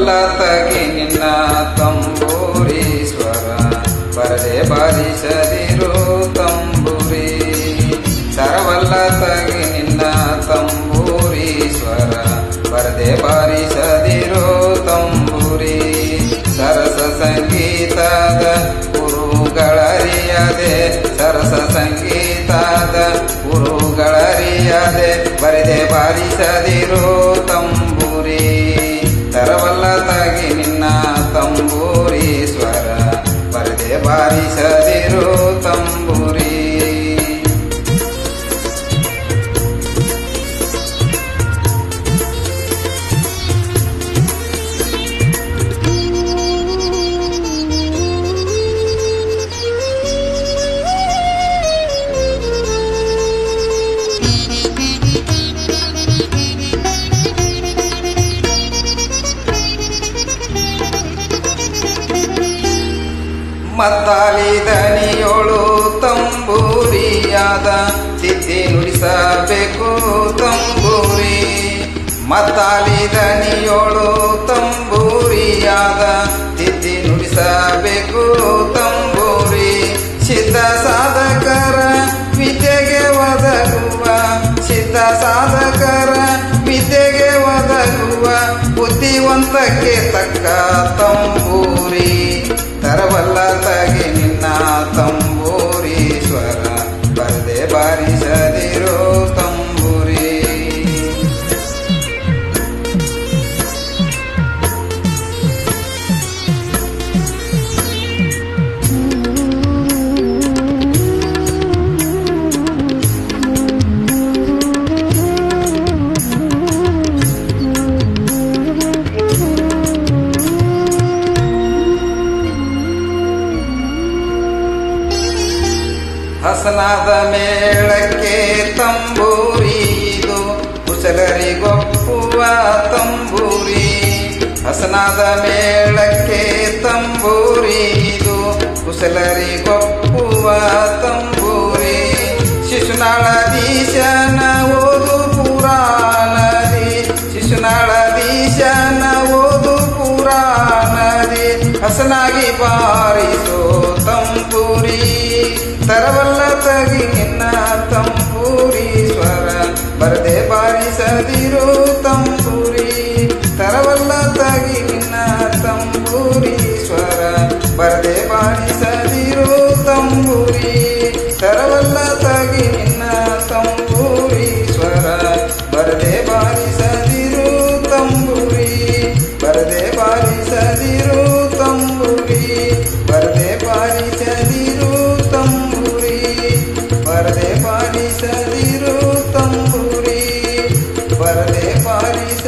ತರವಲ್ಲ ತಗಿ ನಿನ್ನ ತಂಬೂರಿ ಸ್ವರ ಬರದೆ ಬಾರಿಸದಿರು ತಂಬೂರಿ ತರವಲ್ಲ ತಗಿ ನಿನ್ನ ತಂಬೂರಿ ಸ್ವರ ಬರದೆ ಬಾರಿಸದಿರು ತಂಬೂರಿ ಸರಸ ಸಂಗೀತದ ಗುರುಗಳರಿಯದೆ ಸರಸ ಸಂಗೀತದ ಗುರುಗಳರಿಯದೆ ಬರದೆ ಬಾರಿಸದಿರು ತಂಬೂರಿ ತರವಲ್ಲ ತಗಿ ನಿನ್ನ ತಂಬೂರಿ ಸ್ವರ ಬರದೆ ಬಾರಿಸದಿರು ತಂಬೂರಿ ಮದ್ದಾಲಿ ದನಿಯೋಳು ತಂಬೂರಿಯಾದ ತಿದ್ದಿ ನುಡಿಸಬೇಕು ತಂಬೂರಿ ಮದ್ದಾಲಿ ದನಿಯೋಳು ತಂಬೂರಿಯಾದ ತಿದ್ದಿ ನುಡಿಸಬೇಕು ತಂಬೂರಿ ಸಿದ್ಧ ಸಾಧಕರ ವಿದ್ಯೆಗೆ ಒದಗುವ ಸಿದ್ಧ ಸಾಧಕರ ವಿದ್ಯೆಗೆ ಒದಗುವ ಬುದ್ಧಿವಂತಕ್ಕೆ ತಕ್ಕ ತಂಬೂರಿ ತರವಲ್ಲ ತಗಿ ನಿನ್ನ ತಂಬೂರಿ ಸ್ವರ ಬರದೆ ಬಾರಿಸದಿರೋ ತಂಬೂರಿ ಹಸನಾದ ಮೇಳಕ್ಕೆ ತಂಬೂರಿ ಇದು ಕುಶಲರಿಗೊಪ್ಪುವ ತಂಬೂರಿ ಹಸನಾದ ಮೇಳಕ್ಕೆ ತಂಬೂರಿ ಇದು ಕುಶಲರಿಗೊಪ್ಪುವ ತಂಬೂರಿ ಶಿಶುನಾಳಧೀಶನ ಓದು ಪುರಾಣದಿ ಶಿಶುನಾಳಧೀಶನ ಓದು ಪುರಾಣದಿ ಹಸನಾಗಿ ಬಾರಿಸೋ ತಂಬೂರಿ ತರವಲ್ಲ ತಗಿ ನಿನ್ನ ತಂಬೂರಿ ಸ್ವರ ಬರದೆ ಬಾರಿಸದಿರೋ ತಂಬೂರಿ ತರವಲ್ಲ ತಗಿ ನಿನ್ನ ತಂಬೂರಿ ಸ್ವರ ಬರದೆ ಬಾರಿಸದಿರೋ ತಂಬೂರಿ ತರವಲ್ಲ ತಗಿ ನಿನ್ನ ತಂಬೂರಿ ಸ್ವರ ಬರದೆ ಬಾರಿಸದಿರೋ ತಂಬೂರಿ ಬರದೆ ಬಾರಿಸದಿರೋ ತಂಬೂರಿ ಬರದೆ ಬಾರಿಸದಿರೋ ತಂಬೂರಿ ಬರದೆ ಬಾರಿಸದಿರೋ ತಂಬೂರಿ ಬರದೆ ಬಾರಿಸ